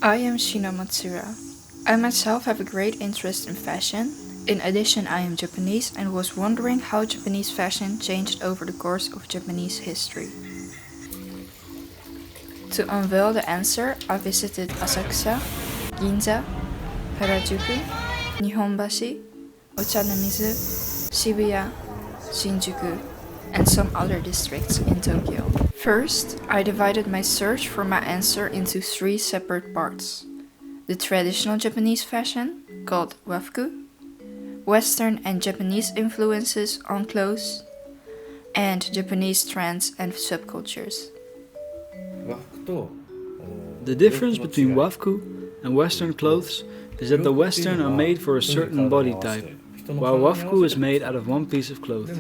I am Shina Matsura. I myself have a great interest in fashion. In addition, I am Japanese and was wondering how Japanese fashion changed over the course of Japanese history. To unveil the answer, I visited Asakusa, Ginza, Harajuku, Nihonbashi, Ochanomizu, Shibuya, Shinjuku, and some other districts in Tokyo. First, I divided my search for my answer into 3 separate parts. The traditional Japanese fashion, called wafuku, Western and Japanese influences on clothes, and Japanese trends and subcultures. The difference between wafuku and Western clothes is that the Western are made for a certain body type, while wafuku is made out of one piece of cloth.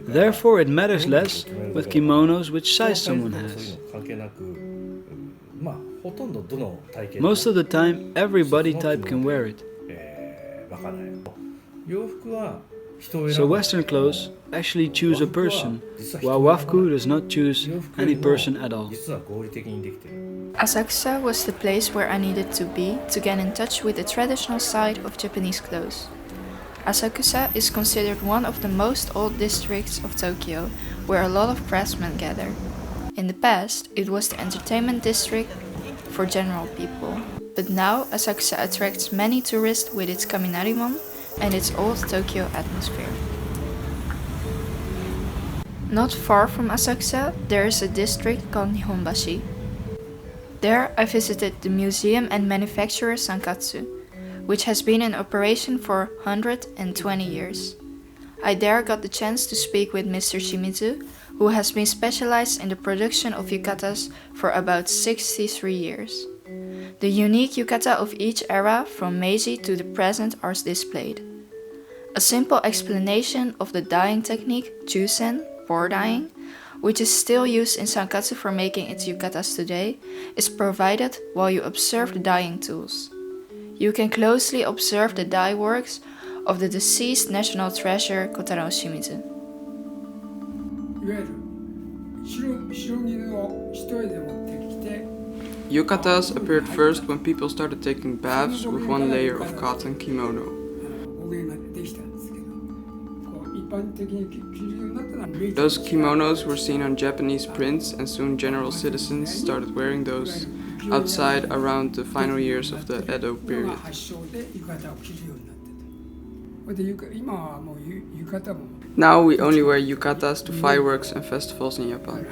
Therefore, it matters less with kimonos which size someone has. Most of the time, every body type can wear it. So Western clothes actually choose a person, while wafuku does not choose any person at all. Asakusa was the place where I needed to be to get in touch with the traditional side of Japanese clothes. Asakusa is considered one of the most old districts of Tokyo, where a lot of craftsmen gather. In the past, it was the entertainment district for general people, but now Asakusa attracts many tourists with its Kaminarimon and its old Tokyo atmosphere. Not far from Asakusa, there is a district called Nihonbashi. There I visited the museum and manufacturer Sankatsu, which has been in operation for 120 years. I there got the chance to speak with Mr. Shimizu, who has been specialized in the production of yukatas for about 63 years. The unique yukata of each era from Meiji to the present are displayed. A simple explanation of the dyeing technique, Jusen, pour dyeing, which is still used in Sankatsu for making its yukatas today, is provided while you observe the dyeing tools. You can closely observe the dye works of the deceased national treasure Kotaro Shimizu. Yukatas appeared first when people started taking baths with one layer of cotton kimono. Those kimonos were seen on Japanese prints, and soon general citizens started wearing those outside around the final years of the Edo period. Now we only wear yukatas to fireworks and festivals in Japan.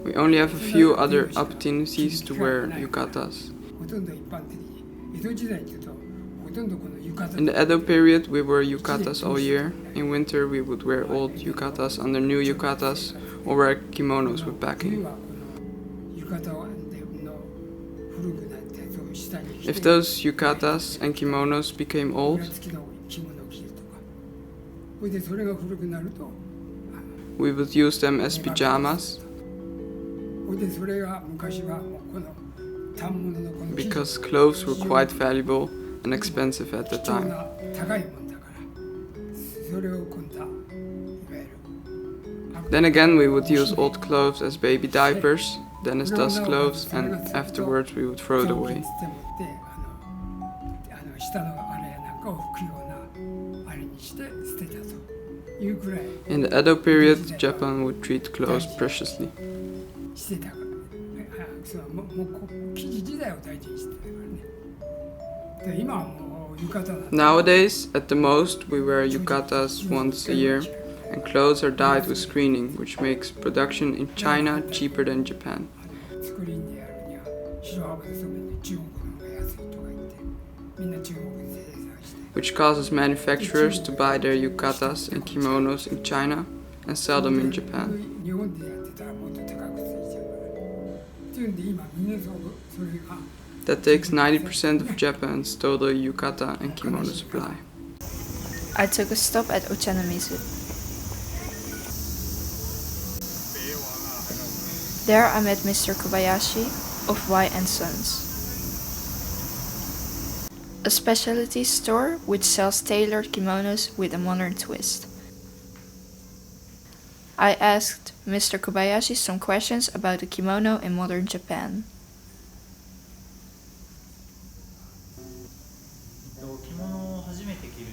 We only have a few other opportunities to wear yukatas. In the Edo period, we wore yukatas all year. In winter, we would wear old yukatas under new yukatas or wear kimonos with backing. If those yukatas and kimonos became old, we would use them as pajamas, because clothes were quite valuable and expensive at the time. Then again, we would use old clothes as baby diapers, then as dust clothes, and afterwards we would throw it away. In the Edo period, Japan would treat clothes preciously. Nowadays, at the most, we wear yukatas once a year, and clothes are dyed with screening, which makes production in China cheaper than Japan. Which causes manufacturers to buy their yukatas and kimonos in China and sell them in Japan. That takes 90% of Japan's total yukata and kimono supply. I took a stop at Ochanomizu. There I met Mr. Kobayashi of Y & Sons, a specialty store which sells tailored kimonos with a modern twist. I asked Mr. Kobayashi some questions about the kimono in modern Japan.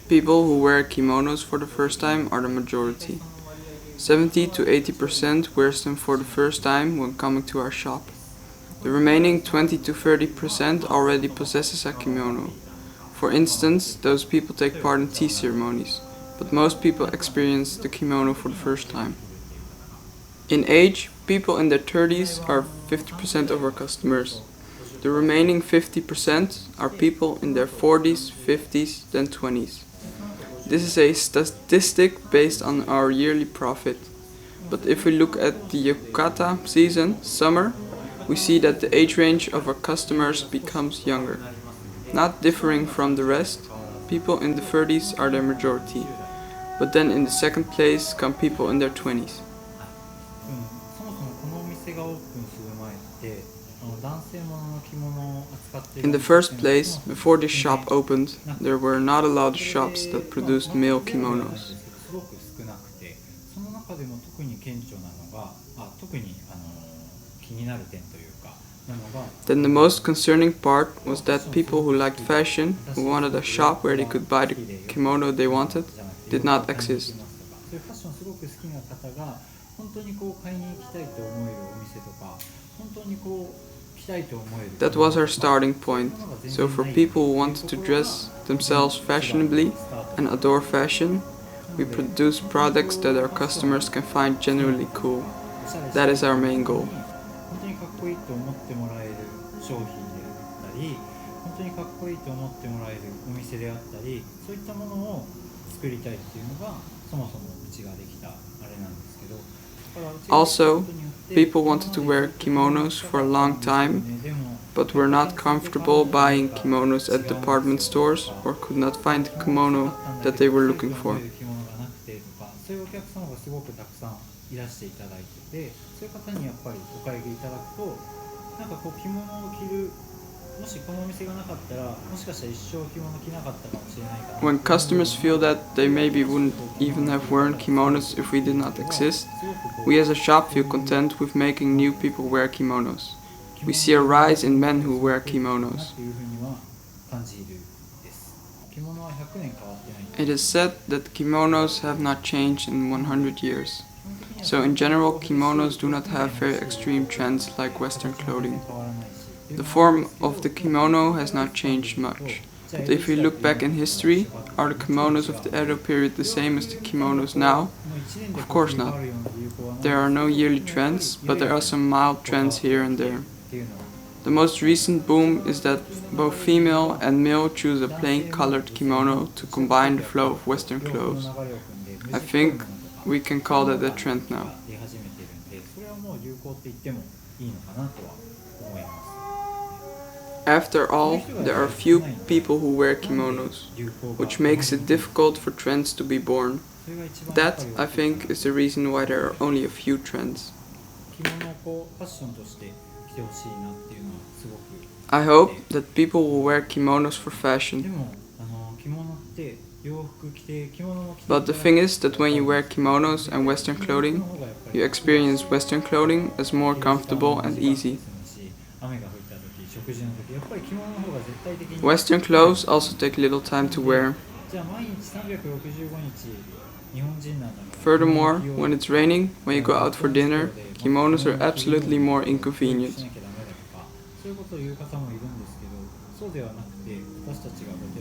People who wear kimonos for the first time are the majority. 70 to 80% wears them for the first time when coming to our shop. The remaining 20 to 30% already possesses a kimono. For instance, those people take part in tea ceremonies, but most people experience the kimono for the first time. In age, people in their 30s are 50% of our customers. The remaining 50% are people in their 40s, 50s, then 20s. This is a statistic based on our yearly profit. But if we look at the yukata season, summer, we see that the age range of our customers becomes younger. Not differing from the rest, people in the 30s are the majority. But then in the second place come people in their 20s. In the first place, before this shop opened, there were not a lot of shops that produced male kimonos. Then the most concerning part was that people who liked fashion, who wanted a shop where they could buy the kimono they wanted, did not exist. That was our starting point. So for people who wanted to dress themselves fashionably and adore fashion, we produce products that our customers can find genuinely cool. That is our main goal. Also, people wanted to wear kimonos for a long time, but were not comfortable buying kimonos at department stores or could not find the kimono that they were looking for. When customers feel that they maybe wouldn't even have worn kimonos if we did not exist, we as a shop feel content with making new people wear kimonos. We see a rise in men who wear kimonos. It is said that kimonos have not changed in 100 years. So in general, kimonos do not have very extreme trends like Western clothing. The form of the kimono has not changed much, but if we look back in history, are the kimonos of the Edo period the same as the kimonos now? Of course not. There are no yearly trends, but there are some mild trends here and there. The most recent boom is that both female and male choose a plain colored kimono to combine the flow of Western clothes. I think we can call that a trend now. After all, there are few people who wear kimonos, which makes it difficult for trends to be born. That, I think, is the reason why there are only a few trends. I hope that people will wear kimonos for fashion. But the thing is that when you wear kimonos and Western clothing, you experience Western clothing as more comfortable and easy. Western clothes also take little time to wear. Furthermore, when it's raining, when you go out for dinner, kimonos are absolutely more inconvenient.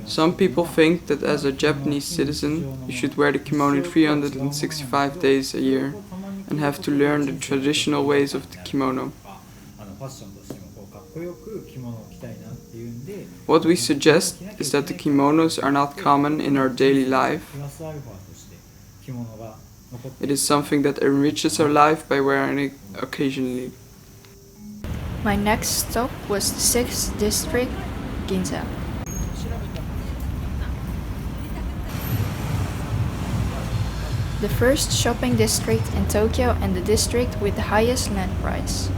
Some people think that as a Japanese citizen, you should wear the kimono 365 days a year and have to learn the traditional ways of the kimono. What we suggest is that the kimonos are not common in our daily life. It is something that enriches our life by wearing it occasionally. My next stop was the 6th district, Ginza. The first shopping district in Tokyo and the district with the highest land price.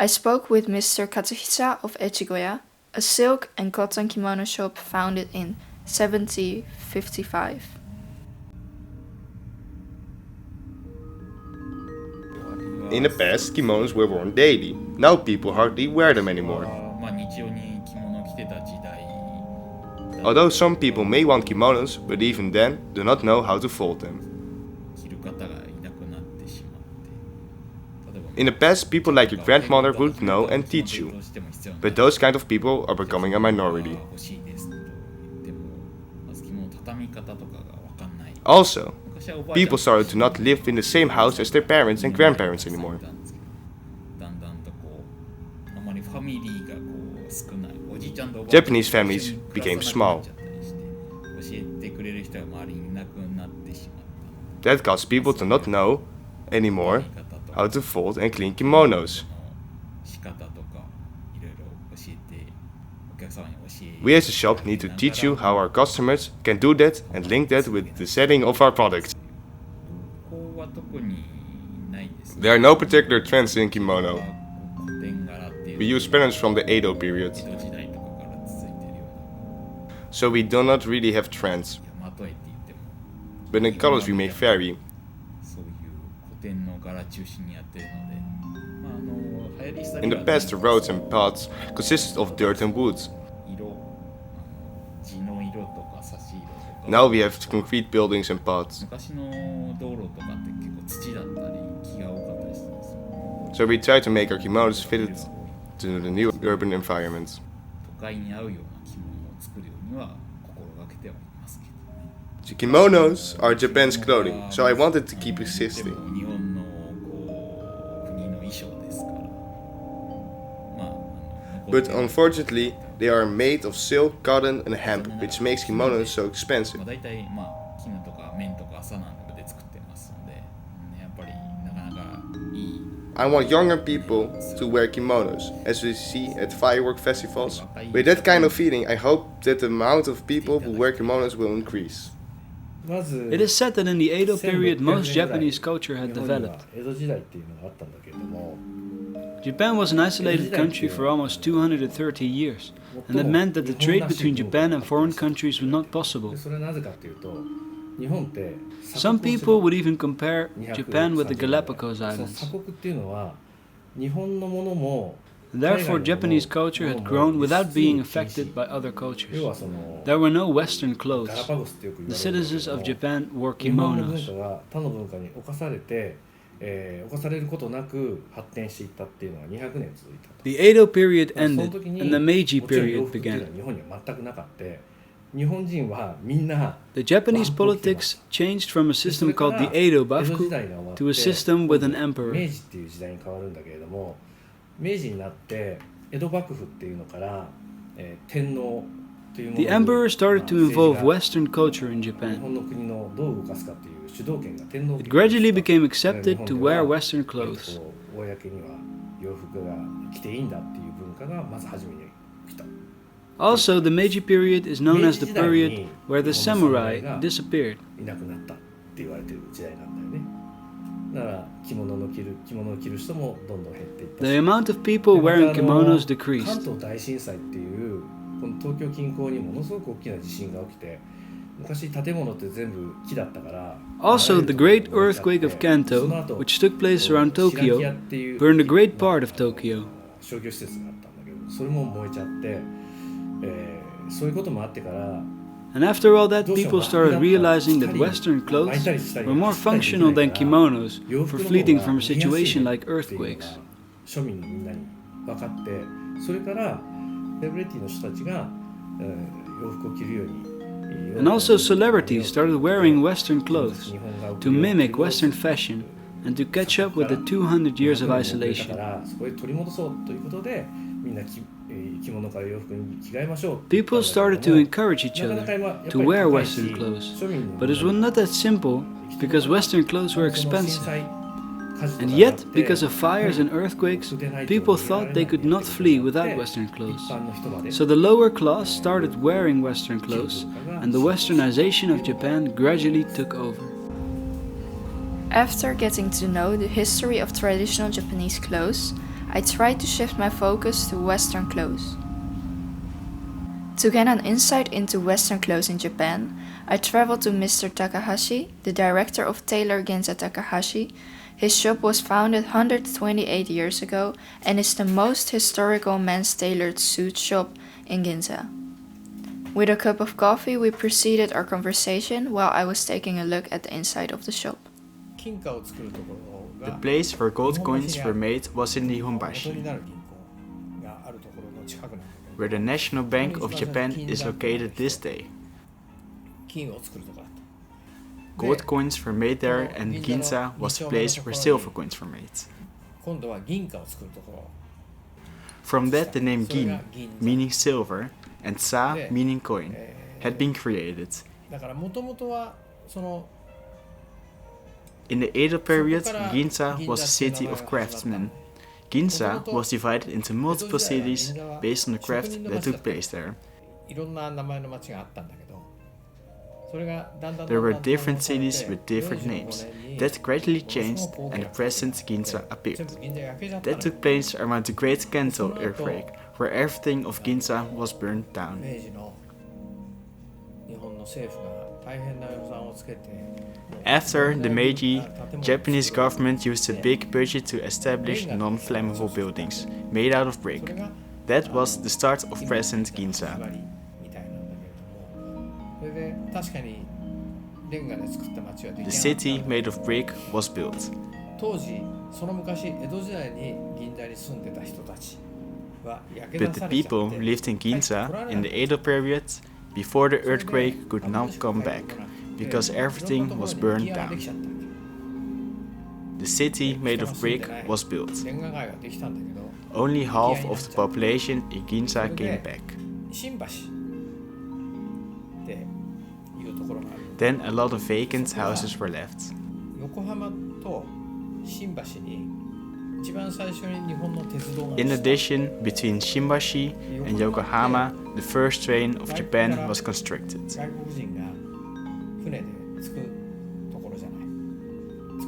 I spoke with Mr. Katsuhisa of Echigoya, a silk and cotton kimono shop founded in 1755. In the past, kimonos were worn daily. Now people hardly wear them anymore. Although some people may want kimonos, but even then do not know how to fold them. In the past, people like your grandmother would know and teach you. But those kind of people are becoming a minority. Also, people started to not live in the same house as their parents and grandparents anymore. Japanese families became small. That caused people to not know anymore how to fold and clean kimonos. We as a shop need to teach you how our customers can do that and link that with the setting of our products. There are no particular trends in kimono. We use patterns from the Edo period. So we do not really have trends. But the colors we may vary. In the past, the roads and paths consisted of dirt and wood. Now we have concrete buildings and paths. So we try to make our kimonos fitted to the new urban environment. The kimonos are Japan's clothing, so I wanted to keep existing. But unfortunately, they are made of silk, cotton and hemp, which makes kimonos so expensive. I want younger people to wear kimonos, as we see at firework festivals. With that kind of feeling, I hope that the amount of people who wear kimonos will increase. It is said that in the Edo period most Japanese culture had developed. Japan was an isolated country for almost 230 years, and that meant that the trade between Japan and foreign countries was not possible. Some people would even compare Japan with the Galapagos Islands. Therefore, Japanese culture had grown without being affected by other cultures. There were no Western clothes. The citizens of Japan wore kimonos. The Edo period ended and the Meiji period began. The Japanese politics changed from a system called the Edo Bafuku to a system with an emperor. The emperor started to involve Western culture in Japan. It gradually became accepted to wear Western clothes. Also, the Meiji period is known as the period where the samurai disappeared. The amount of people wearing kimonos decreased. Also, the great earthquake of Kanto, which took place around Tokyo, burned a great part of Tokyo. And after all that, people started realizing that Western clothes were more functional than kimonos for fleeing from a situation like earthquakes. And also celebrities started wearing Western clothes to mimic Western fashion and to catch up with the 200 years of isolation. People started to encourage each other to wear Western clothes, but it was not that simple because Western clothes were expensive. And yet, because of fires and earthquakes, people thought they could not flee without Western clothes. So the lower class started wearing Western clothes, and the Westernization of Japan gradually took over. After getting to know the history of traditional Japanese clothes, I tried to shift my focus to Western clothes. To get an insight into Western clothes in Japan, I traveled to Mr. Takahashi, the director of Tailor Ginza Takahashi. His shop was founded 128 years ago and is the most historical men's tailored suit shop in Ginza. With a cup of coffee, we proceeded our conversation while I was taking a look at the inside of the shop. The place where gold coins were made was in Nihonbashi, where the National Bank of Japan is located this day. Gold coins were made there, and Ginza was the place where silver coins were made. From that the name Gin, meaning silver, and Sa, meaning coin, had been created. In the Edo period, Ginza was a city of craftsmen. Ginza was divided into multiple cities based on the craft that took place there. There were different cities with different names. That gradually changed and the present Ginza appeared. That took place around the Great Kanto earthquake, where everything of Ginza was burned down. After the Meiji, Japanese government used a big budget to establish non-flammable buildings made out of brick. That was the start of present Ginza. The city made of brick was built. But the people who lived in Ginza in the Edo period before the earthquake could not come back, because everything was burned down. The city made of brick was built. Only half of the population in Ginza came back. Then a lot of vacant houses were left. In addition, between Shimbashi and Yokohama, the first train of Japan was constructed.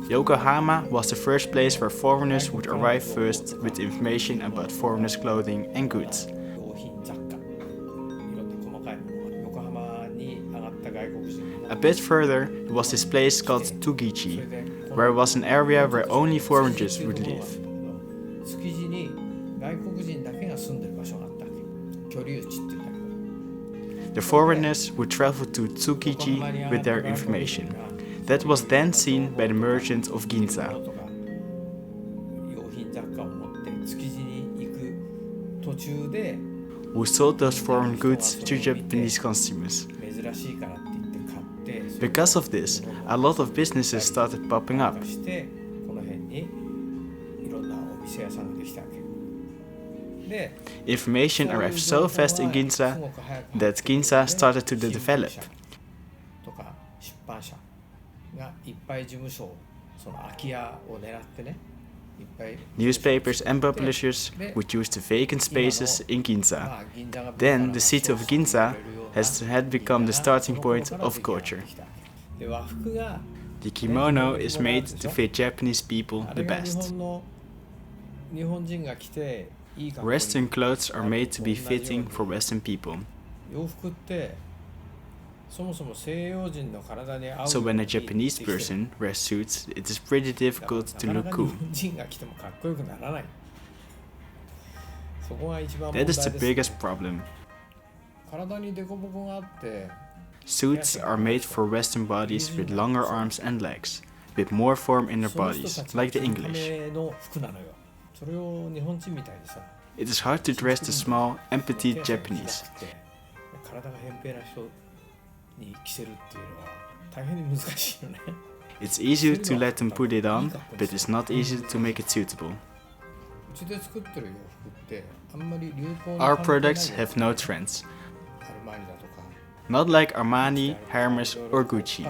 Yokohama was the first place where foreigners would arrive first with information about foreigners' clothing and goods. A bit further was this place called Tugichi, where was an area where only foreigners would live. The foreigners would travel to Tsukiji with their information. That was then seen by the merchant of Ginza. Who sold those foreign goods to Japanese consumers. Because of this, a lot of businesses started popping up. Information arrived so fast in Ginza that Ginza started to develop. Newspapers and publishers would use the vacant spaces in Ginza. Then the city of Ginza had become the starting point of culture. The kimono is made to fit Japanese people the best. Western clothes are made to be fitting for Western people. So when a Japanese person wears suits, it is pretty difficult to look cool. That is the biggest problem. Suits are made for Western bodies with longer arms and legs, with more form in their bodies, like the English. It is hard to dress the small and petite Japanese. It's easy to let them put it on, but it's not easy to make it suitable. Our products have no trends. Not like Armani, Hermes or Gucci.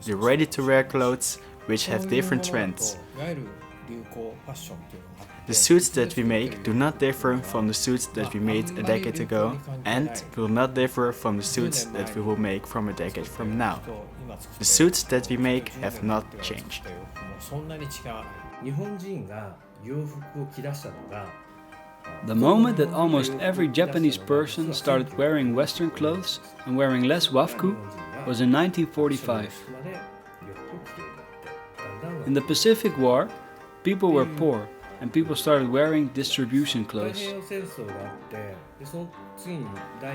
They're ready-to-wear clothes which have different trends. The suits that we make do not differ from the suits that we made a decade ago and will not differ from the suits that we will make from a decade from now. The suits that we make have not changed. The moment that almost every Japanese person started wearing Western clothes and wearing less wafuku was in 1945. In the Pacific War, people were poor and people started wearing distribution clothes.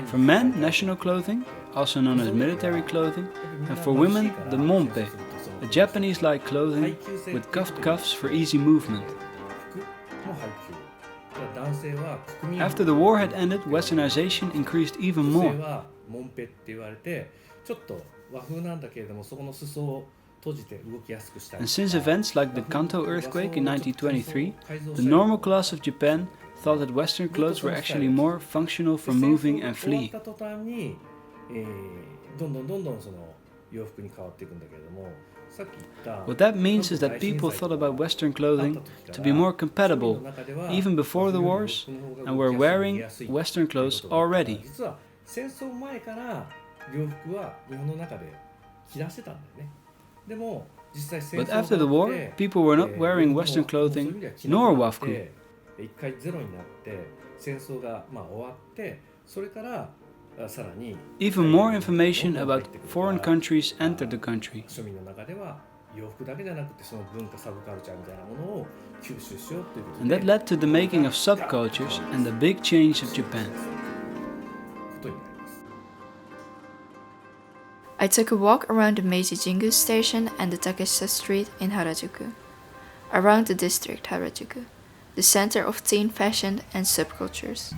For men, national clothing, also known as military clothing, and for women, the monpe, a Japanese-like clothing with cuffed cuffs for easy movement. After the war had ended, westernization increased even more. And since events like the Kanto earthquake in 1923, the normal class of Japan thought that Western clothes were actually more functional for moving and fleeing. What that means is that people thought about Western clothing to be more compatible, even before the wars, and were wearing Western clothes already. But after the war, people were not wearing Western clothing nor wafuku. Even more information about foreign countries entered the country. And that led to the making of subcultures and the big change of Japan. I took a walk around the Meiji Jingu station and the Takeshita Street in Harajuku. Around the district Harajuku, the center of teen fashion and subcultures.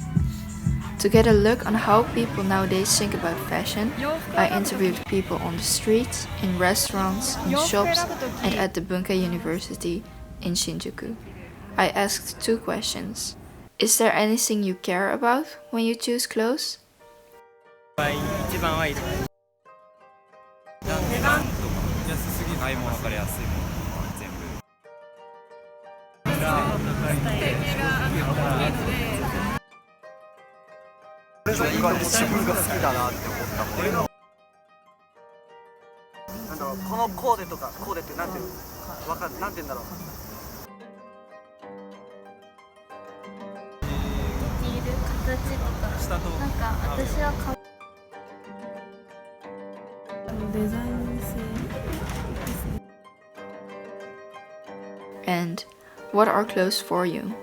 To get a look on how people nowadays think about fashion, I interviewed people on the streets, in restaurants, in shops, and at the Bunka University in Shinjuku. I asked 2 questions. Is there anything you care about when you choose clothes? And what are clothes for you?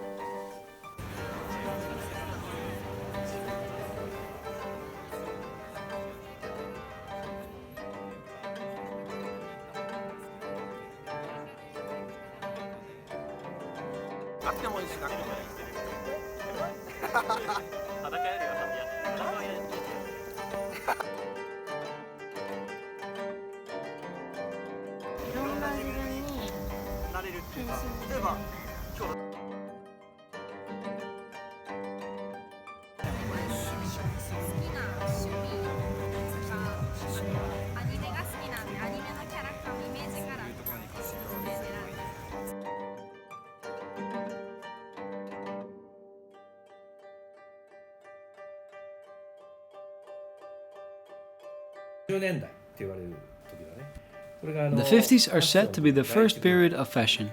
The 50s are said to be the first period of fashion.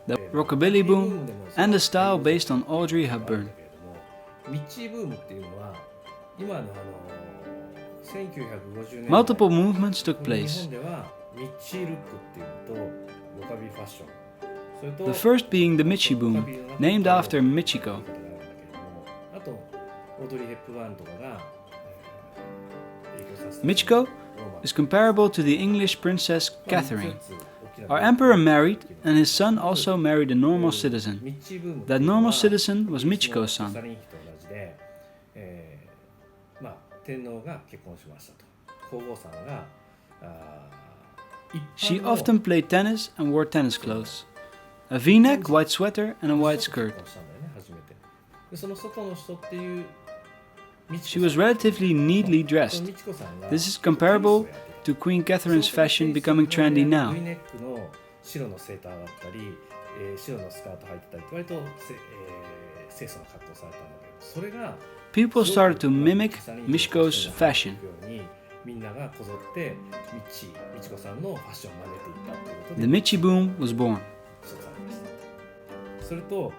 The rockabilly boom and the style based on Audrey Hepburn. Multiple movements took place. The first being the Michi boom, named after Michiko. Michiko is comparable to the English princess Catherine. Our emperor married, and his son also married a normal citizen. That normal citizen was Michiko's son. She often played tennis and wore tennis clothes. A v-neck, white sweater and a white skirt. She was relatively neatly dressed. This is comparable to Queen Catherine's fashion becoming trendy now. 白のセーターだったり、白のスカート履いてたり割と清楚な格好されたんだけど、それが People started to mimic Michiko's fashion. みんながこぞってみちこさんのファッションを真似ていったということで The Michi boom was born. 一つありました。それと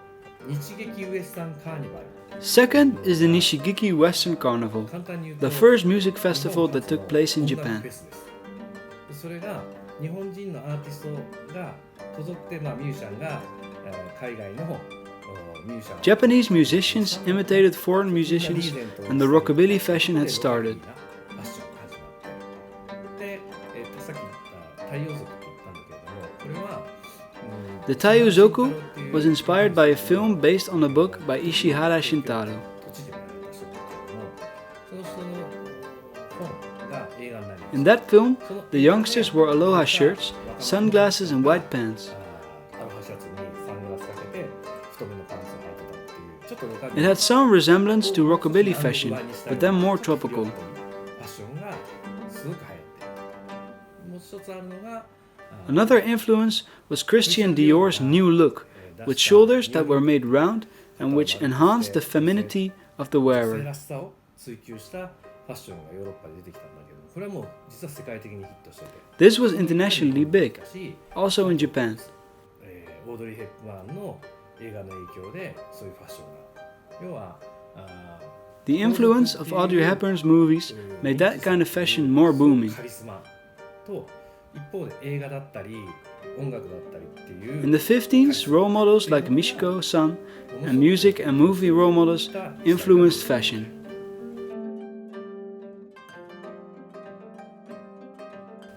日劇ウエスタンカーニバル。 Second is the Nishigiki Western Carnival, 簡単に言うと the first music festival that took place in Japan. それが日本人のアーティストがこぞって、ミュージシャンが海外のミュージシャン Japanese musicians imitated foreign musicians, and the rockabilly fashion had started. ファッションが始まってで、さっき言った太陽族って言ったんだけれども、これは The Taiyozoku was inspired by a film based on a book by Ishihara Shintaro. 土地で生まれた人だけれども、その人の本が映画になりました。 In that film, the youngsters wore aloha shirts, sunglasses, and white pants. アロハシャツにサングラスかけて太めのパンツを履いてたっていうちょっとロカビ It had some resemblance to rockabilly fashion, but then more tropical. ファッションがすごく流行ってもう一つあるのが Another influence was Christian Dior's new look, with shoulders that were made round and which enhanced the femininity of the 女性 wearer. らしさを追求したファッションがヨーロッパで出てきたんだけど、これはもう実は世界的にヒットしてて This was internationally big, し also in Japan. オードリー・ヘップバーンの映画の影響でそういうファッションが要は The influence of Audrey Hepburn's movies made that kind of fashion more booming. カリスマと一方で映画だったり音楽だったりっていう In the 50s, role models like Michiko-san and music and movie role models influenced fashion.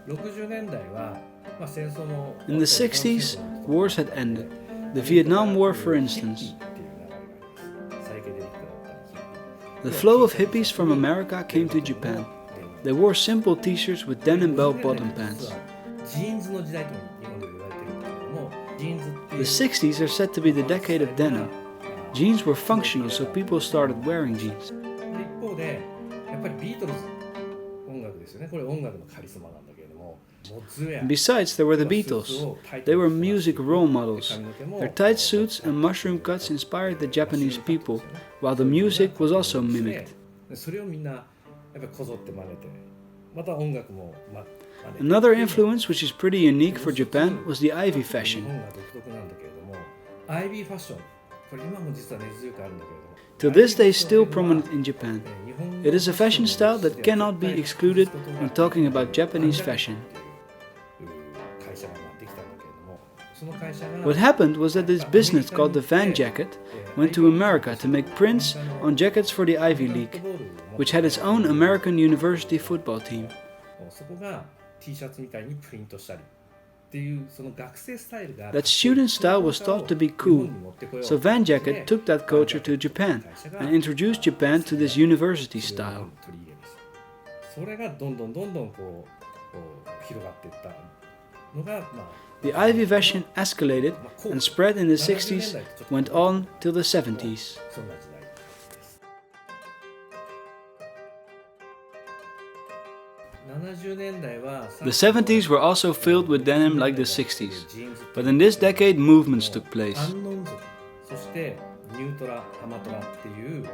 60年代は、戦争も In the 60s, wars had ended. The Vietnam War, for instance. The flow of hippies from America came to Japan. They wore simple t-shirts with denim bell-bottom pants. ジーンズの時代と日本で言われてるんだけども、ジーンズっていう The 60s are said to be the decade of denim. Jeans were functional, so people started wearing jeans. 一方でやっぱりビートルズ音楽ですよね。これ音楽のカリスマなんだけれども、モッズウェア And besides, there were the Beatles. They were music role models. Their tight suits and mushroom cuts inspired the Japanese people, while the music was also mimicked. それをみんなやっぱりこぞって真似て、また音楽も真似て。 Another influence, which is pretty unique for Japan, was the Ivy 日 fashion. 本が独特なんだけれども、アイビーファッション、これ今も実は根強くあるんだけれども。 To this day, still prominent in Japan. It is a fashion style that cannot be excluded when talking about Japanese fashion. What happened was that this business called the Van Jacket went to America to make prints on jackets for the Ivy League, which had its own American university football team. そこが T シャツみたいにプリントしたりっていうその学生スタイルが That student style was thought to be cool, so Van Jacket took that culture to Japan and introduced Japan to this university style. それがどんどんこう広がっていったのがThe Ivy fashion escalated and spread in the 60s, went on till the 70s. そんな時代です。70年代は The 70s were also filled with denim like the 60s, but in this decade movements took place. アンノン族、そしてニュートラ、ハマトラっていう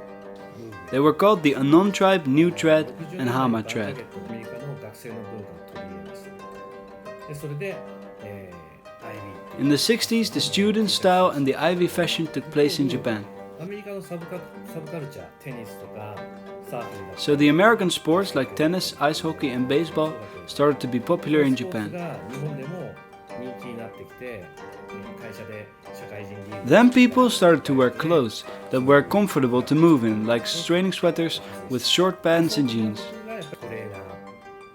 They were called the Anon tribe, New Trad, and Hama trad. アメリカの学生の文化を取り入れました。でそれで、IB In the 60s, the student style and the Ivy fashion took place in Japan. アメリカのサブカルチャー、テニスとかサーフィンだとか So the American sports like tennis, ice hockey, and baseball started to be popular in スポーツ Japan. が日本でも人気になってきて、会社で社会人リーグ Then people started to wear clothes that were comfortable to move in, like training sweaters with short pants and jeans. がやっぱりトレーナーっ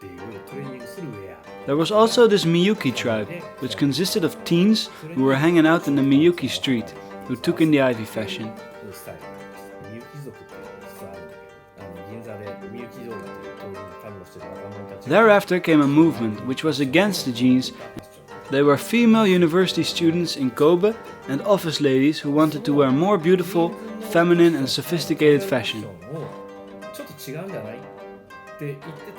ていうトレーニングするウェア There was also this Miyuki tribe, which consisted of teens who were hanging out in the Miyuki street, who took in the Ivy fashion. のスタイルがあります。みゆき族っていうのが実はあるんだけど、銀座でみゆき通りっていう通りにたむろしてる若者たちが Thereafter came a movement which was against the jeans. They were female university students in Kobe and office ladies who wanted to wear more beautiful, feminine, and sophisticated fashion. ちょっと違うんじゃないって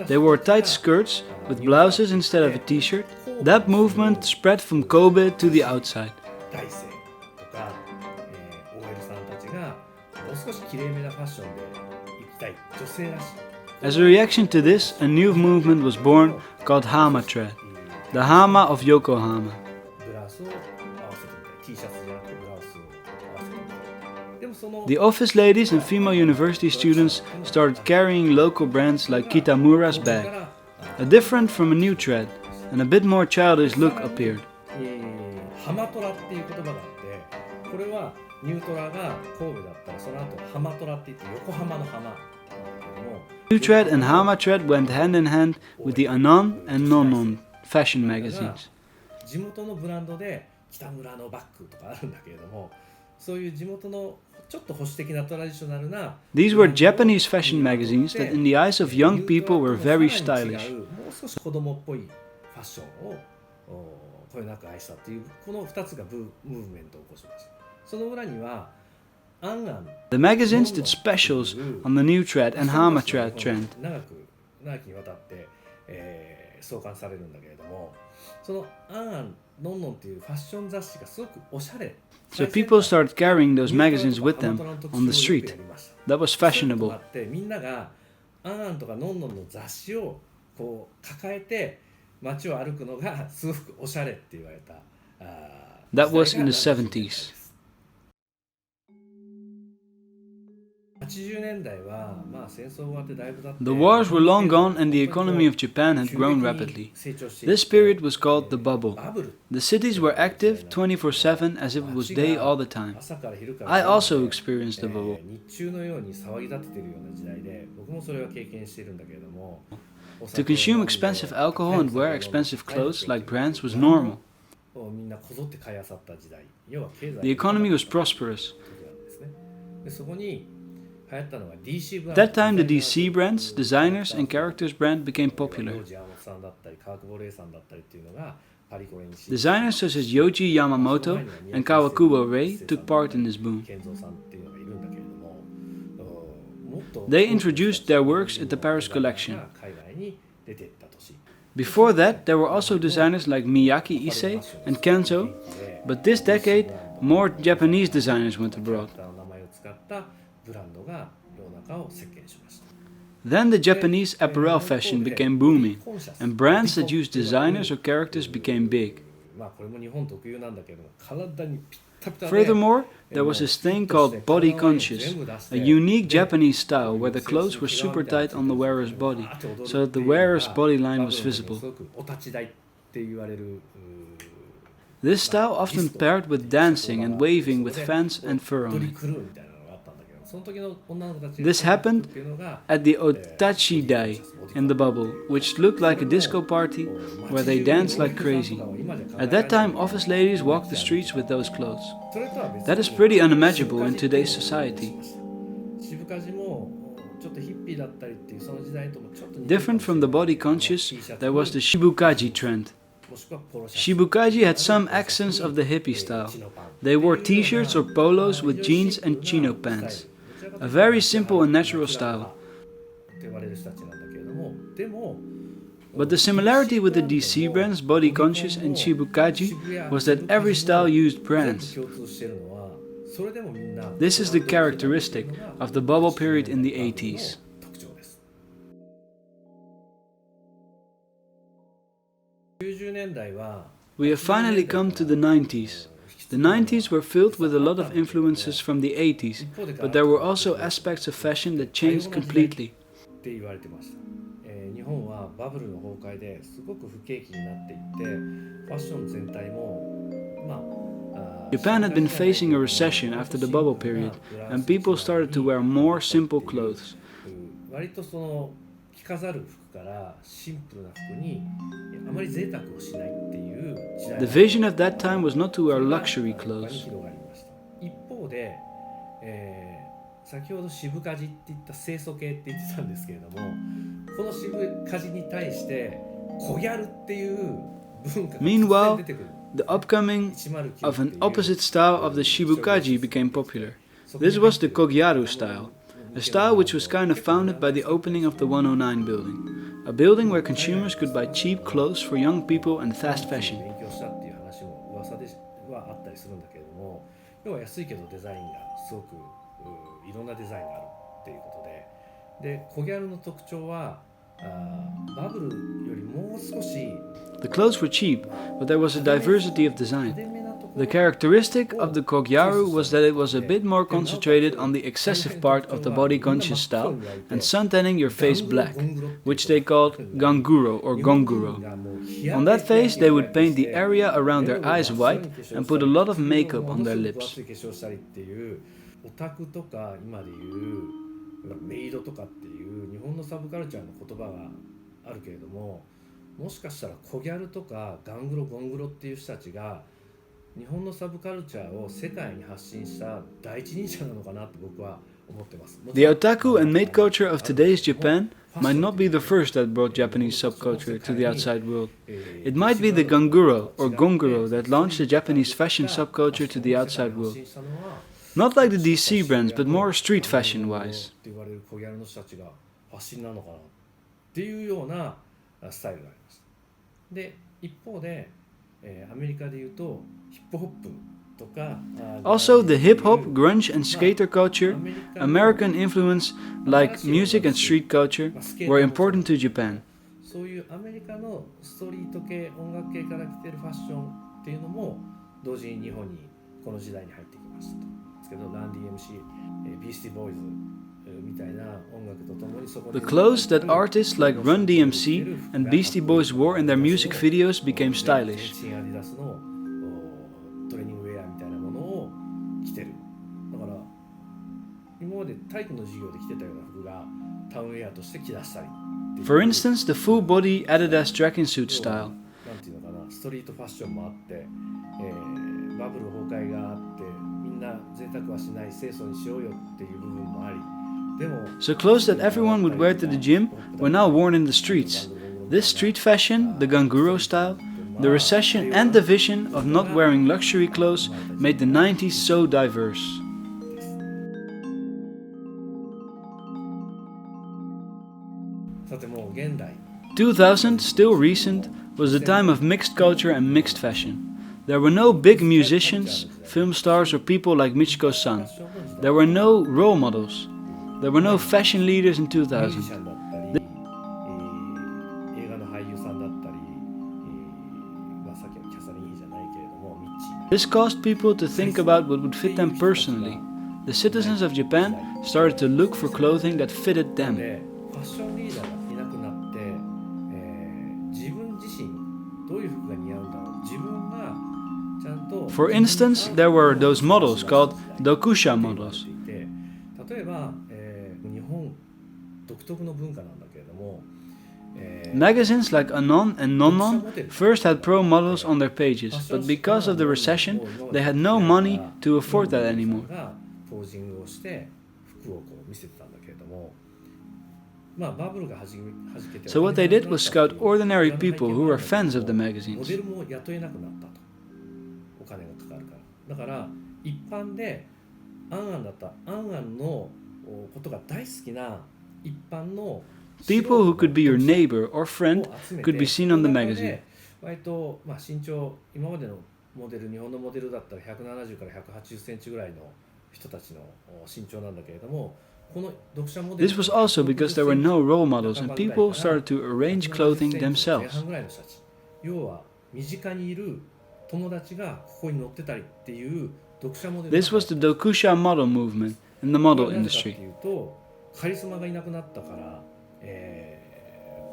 They wore tight skirts with blouses instead of a t-shirt. That movement spread from Kobe to the outside. 大生とか、OL さんたちがもう少しきれいめなファッションで行きたい女性らしい。 As a reaction to this, a new movement was born called Hama Trend, the Hama of Yokohama. ブラウスを合わせてみたい。T シャツじゃなくてブラウスを合わせてみたい。でもその The office ladies and female university students started carrying local brands like Kitamura's bag. A different from a new trend, and a bit more childish look appeared. ハマトラっていう言葉があって、これはニュートラが神戸だったらその後ハマトラって言って横浜の浜なんだけども、 New Tread and Hama Tread went hand in hand with the Anon and Nonon fashion magazines. 地元のブランドで北村のバッグとかあるんだけれども、そういう地元のちょっと保守的なトラディショナルな These were Japanese fashion magazines that in the eyes of young people were very stylish. もう少し子供っぽいファッションをこよなく愛したっていうこの2つがムーブメントを起こしました。その裏にはアンアン The magazines did specials on the new Tread and Hama Tread trend. 長きにわたって、創刊されるんだけれども、そのアンアンノンノンっていうファッション雑誌がすごくおしゃれ。 So people started carrying those magazines with them on the street. That was fashionable. みんながアンアンとかノンノンの雑誌をこう抱えて街を歩くのがすごくおしゃれって言われた。That was in the 70s. 80年代はまあ戦争終わってだいぶ経って The wars were long gone and the economy of Japan had grown rapidly. This period was called the bubble. The cities were active 24/7 as if it was day all the time. I also experienced the bubble. 日中のように騒ぎ立ててるような時代で、僕もそれは経験しているんだけれども、 To consume expensive alcohol and wear expensive clothes like brands was normal. みんなこぞって買い漁った時代、要は経済 The economy was prosperous. なんですね。でそこに流行ったのが DC ブラン At ド。 that time, the DC brands, designers, and characters brand became popular. ジャーモさんだったり、川久保玲さんだったりっていうのがパリコレにし Designers such as Yoji Yamamoto and Kawakubo Rei took part in this boom. 健三さんっていうのがいるんだけれども、もっと They introduced their works at the Paris collection. 海外に出てった年。 Before that, there were also designers like Miyake Issei and Kenzo, but this decade, more Japanese designers went abroad. 名前を使ったブランドが世の中を席巻しました。 Then the Japanese apparel fashion became booming, and brands that used designers or characters became big. まあこれも日本特有なんだけども、体にピッタピタで Furthermore, there was this thing called body conscious, a unique Japanese style where the clothes were super tight on the wearer's body, so that the wearer's body line was visible. すごくお立ち台って言われる This style often paired with dancing and waving with fans and fur ド on リ it. クルーみたいなのがあったんだけど、その時の女の子たち This happened っていうのが at the Otachi Dai in the bubble, which looked like a disco party where they danced like crazy. At that time, office ladies walked the streets with those clothes. それとは別に That is pretty unimaginable in today's society. 渋カジもちょっとヒッピーだったりっていうその時代ともちょっと似てる Different from the body conscious, there was the Shibukaji trend. もしくはポロシャツ Shibukaji had some accents of the hippie style. They wore t-shirts or polos with jeans and chino pants. A very simple and natural style. って言われる人たちなんだけれども、でも But the similarity with the DC brands, Body Conscious and Shibukaji, was that every style used brands. 共通しているのは、それでもみんな This is the characteristic of the bubble period in the 80s. 特徴です。90年代は We have finally come to the 90s. The 90s were filled with a lot of influences from the 80s, but there were also aspects of fashion that changed completely. って言われてました。日本はバブルの崩壊ですごく不景気になっていって、ファッション全体もまあ Japan had been facing a recession after the bubble period, and people started to wear more simple clothes. 割とその着飾る服からシンプルな服にあまり贅沢をしないっていう時代 The vision at that time was not to wear luxury 他に clothes. 広がりました。一方で、先ほど渋カジって言った清楚系って言ってたんですけれども、この渋カジに対して小ギャルっていう文化が突然 Meanwhile, 出てくる。 the upcoming 109 of an opposite style of the Shibukaji became popular. This was the Kogyaru style. a style which was kind of founded by the opening of the 109 building, a building where consumers could buy cheap clothes for young people and fast fashion. 勉強したっていう話も噂ではあったりするんだけれども、要は安いけどデザインがすごくいろんなデザインがあるっていうことで、コギャルの特徴はバブルよりもう少し The clothes were cheap, but there was a diversity of design. The characteristic of the Kogyaru was that it was a bit more concentrated on the excessive part of the body-conscious style and suntanning your face black, which they called ganguro or gonguro. On that face they would paint the area around their eyes white and put a lot of makeup on their lips. オタクとか今でいうメイドとかっていう日本のサブカルチャーの言葉があるけれども、もしかしたらコギャルとかガングロゴングロっていう人たちが日本のサブカルチャーを世界に発信した第一人者なのかなって僕は思ってます。The otaku and maid culture of today's Japan might not be the first that brought Japanese subculture to the outside world. It might be the ganguro or gonguro that launched the Japanese fashion subculture to the outside world. Not like the DC brands, but more street fashion wise. って言われるコギャルの人たちが発信なのかなっていうようなスタイルがあります。で、一方で、アメリカでいうとヒップホップとか Also, the hip hop, grunge, and skater culture, American influence like music and street culture, were important to Japan. そういうアメリカのストリート系、音楽系から来てるファッションっていうのも同時に日本にこの時代に入ってきましたと。ですけど、ランディ MC、ビースティボーイズみたいな音楽とともにそこで The clothes that artists like Run DMC and Beastie Boys wore in their music videos became stylish. 新アディダスのトレーニングウェアみたいなものを着てる。だから今まで体育の授業で着てたような服がタウンウェアとして着出したり。For instance, the full body Adidas tracking suit style. なんていうのかな、ストリートファッションもあって、バブル崩壊があって、みんな贅沢はしない清楚にしようよっていう部分もあり。So clothes that everyone would wear to the gym were now worn in the streets. This street fashion, the ganguro style, the recession and the vision of not wearing luxury clothes made the 90s so diverse. 2000, still recent, was a time of mixed culture and mixed fashion. There were no big musicians, film stars or people like Michiko-san. There were no role models. There were no fashion leaders in 2000. This caused people to think about what would fit them personally. The citizens of Japan started to look for clothing that fitted them. For instance, there were those models called Dokusha models. Magazines like Anon and Nonnon first had pro models on their pages, but because of the recession, they had no money to afford that anymore. So what they did was scout ordinary people who were fans of the magazines. People who could be your neighbor or friend could be seen on the magazine. This was also because there were no role models and people started to arrange clothing themselves. This was the Dokusha model movement in the model industry. カリスマがいなくなったから、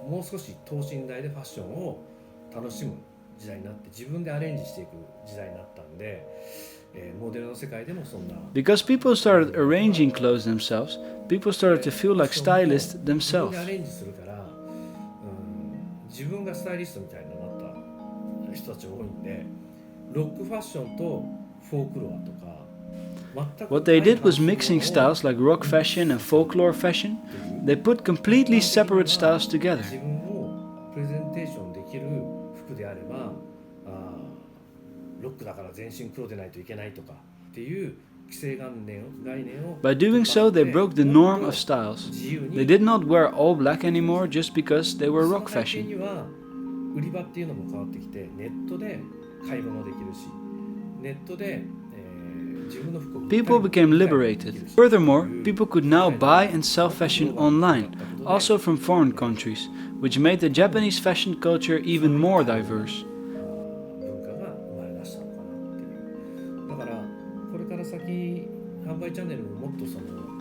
もう少し等身大でファッションを楽しむ時代になって自分でアレンジしていく時代になったんで、モデルの世界でもそんな Because people started arranging clothes themselves, people started to feel like stylists themselves. アレンジするから、自分がスタイリストみたいになった人たちが多いんで、ロックファッションとフォークロアとか What they did was mixing styles like rock fashion and folklore fashion. They put completely separate styles together. By doing so, they broke the norm of styles. They did not wear all black anymore just because they were rock fashion. People became liberated. Furthermore, people could now buy and sell fashion online, also from foreign countries, which made the Japanese fashion culture even more diverse.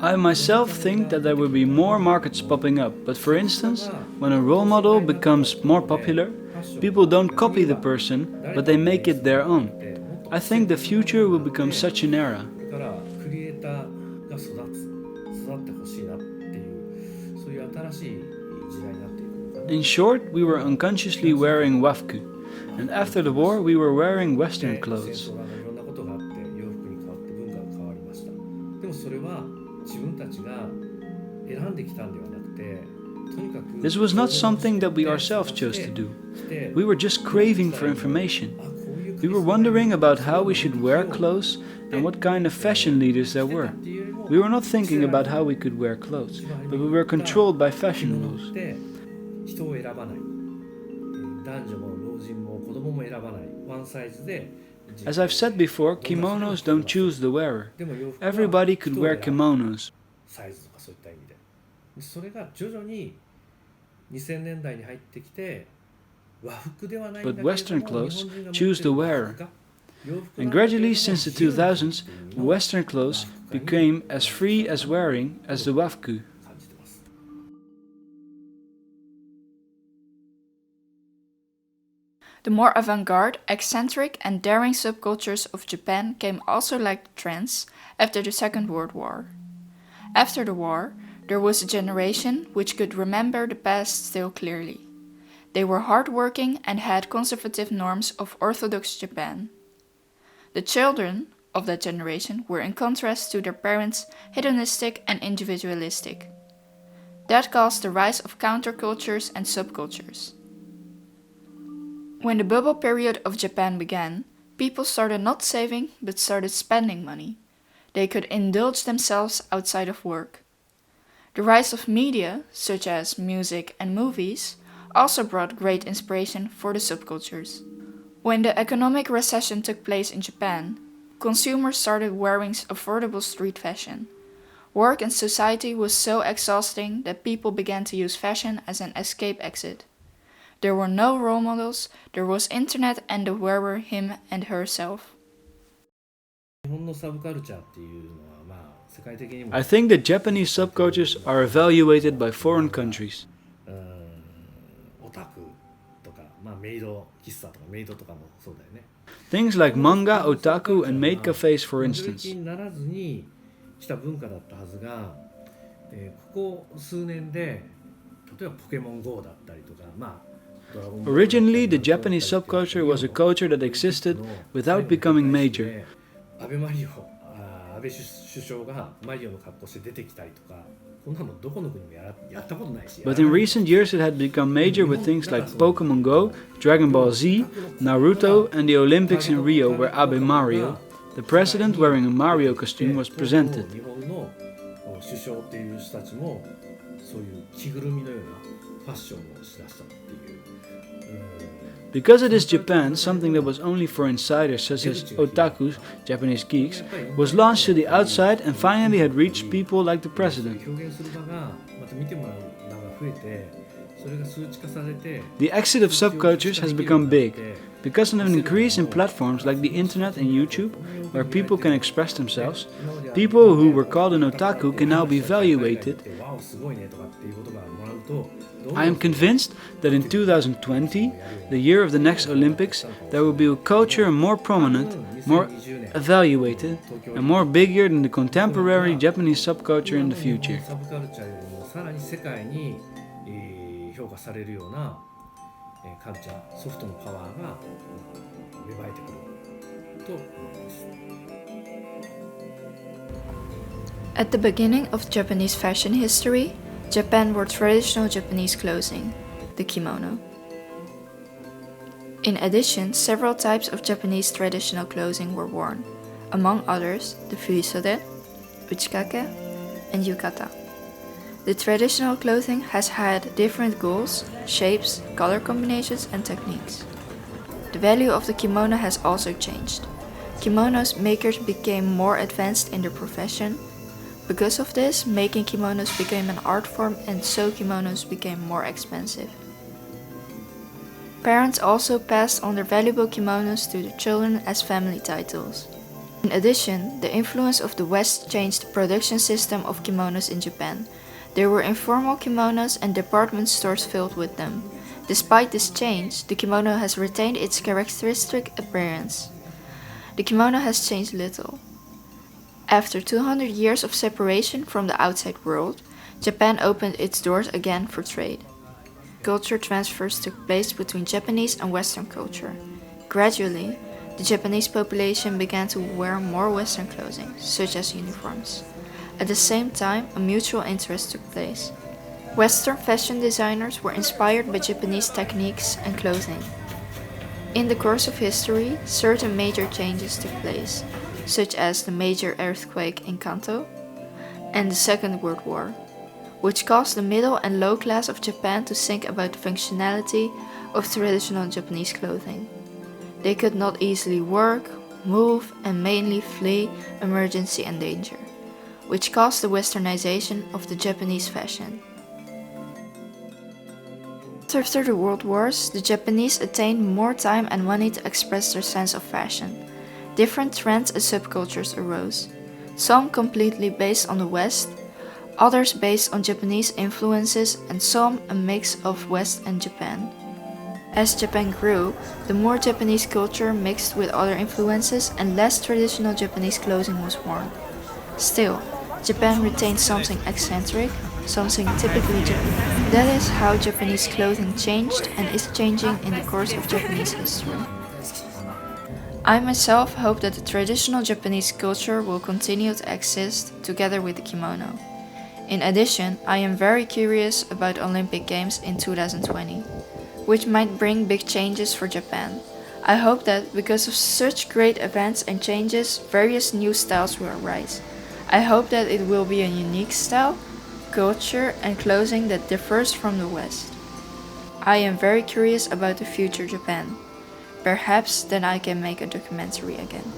I myself think that there will be more markets popping up, but for instance, when a role model becomes more popular, people don't copy the person, but they make it their own. I think the future will become such an era. In short, we were unconsciously wearing wafku, and after the war we were wearing Western clothes. This was not something that we ourselves chose to do. We were just craving for information. We were wondering about how we should wear clothes and what kind of fashion leaders there were. We were not thinking about how we could wear clothes, but we were controlled by fashion rules. As I've said before, kimonos don't choose the wearer. Everybody could wear kimonos. But Western clothes choose the wearer. And gradually, since the 2000s, Western clothes became as free as wearing as the wafku. The more avant-garde, eccentric and daring subcultures of Japan came also like trends after the Second World War. After the war, there was a generation which could remember the past still clearly. They were hardworking and had conservative norms of Orthodox Japan. The children of that generation were in contrast to their parents hedonistic and individualistic. That caused the rise of countercultures and subcultures. When the bubble period of Japan began, people started not saving but started spending money. They could indulge themselves outside of work. The rise of media, such as music and movies, also brought great inspiration for the subcultures. When the economic recession took place in Japan, consumers started wearing affordable street fashion. Work and society was so exhausting that people began to use fashion as an escape exit. There were no role models, there was internet and the wearer him and herself. I think that Japanese subcultures are evaluated by foreign countries. Things like manga, otaku and maid cafes, for instance. Originally, the Japanese subculture was a culture that existed without becoming major. But in recent years it had become major with things like Pokemon Go, Dragon Ball Z, Naruto and the Olympics in Rio where Abe Mario, the president wearing a Mario costume, was presented. Because it is Japan, something that was only for insiders such as otakus, Japanese geeks, was launched to the outside and finally had reached people like the president. The exit of subcultures has become big, because of an increase in platforms like the internet and YouTube, where people can express themselves. People who were called an otaku can now be evaluated. I am convinced that in 2020, the year of the next Olympics, there will be a culture more prominent, more evaluated, and more bigger than the contemporary Japanese subculture in the future. At the beginning of Japanese fashion history, Japan wore traditional Japanese clothing, the kimono. In addition, several types of Japanese traditional clothing were worn. among others the furisode, uchikake, and yukata. The traditional clothing has had different goals, shapes, color combinations, and techniques. The value of the kimono has also changed. Kimonos makers became more advanced in their profession. Because of this, making kimonos became an art form, and so kimonos became more expensive. Parents also passed on their valuable kimonos to their children as family titles. In addition, the influence of the West changed the production system of kimonos in Japan. There were informal kimonos and department stores filled with them. Despite this change, the kimono has retained its characteristic appearance. The kimono has changed little. After 200 years of separation from the outside world, Japan opened its doors again for trade. Culture transfers took place between Japanese and Western culture. Gradually, the Japanese population began to wear more Western clothing, such as uniforms. At the same time, a mutual interest took place. Western fashion designers were inspired by Japanese techniques and clothing. In the course of history, certain major changes took place, such as the major earthquake in Kanto and the Second World War, which caused the middle and low class of Japan to think about the functionality of traditional Japanese clothing. They could not easily work, move, and mainly flee emergency and danger, which caused the westernization of the Japanese fashion. After the World Wars, the Japanese attained more time and money to express their sense of fashion. Different trends and subcultures arose, some completely based on the West, others based on Japanese influences, and some a mix of West and Japan. As Japan grew, the more Japanese culture mixed with other influences and less traditional Japanese clothing was worn. Still, Japan retained something eccentric, something typically Japanese. That is how Japanese clothing changed and is changing in the course of Japanese history. I myself hope that the traditional Japanese culture will continue to exist together with the kimono. In addition, I am very curious about Olympic Games in 2020, which might bring big changes for Japan. I hope that because of such great events and changes, various new styles will arise. I hope that it will be a unique style, culture, and clothing that differs from the West. I am very curious about the future Japan. Perhaps then I can make a documentary again.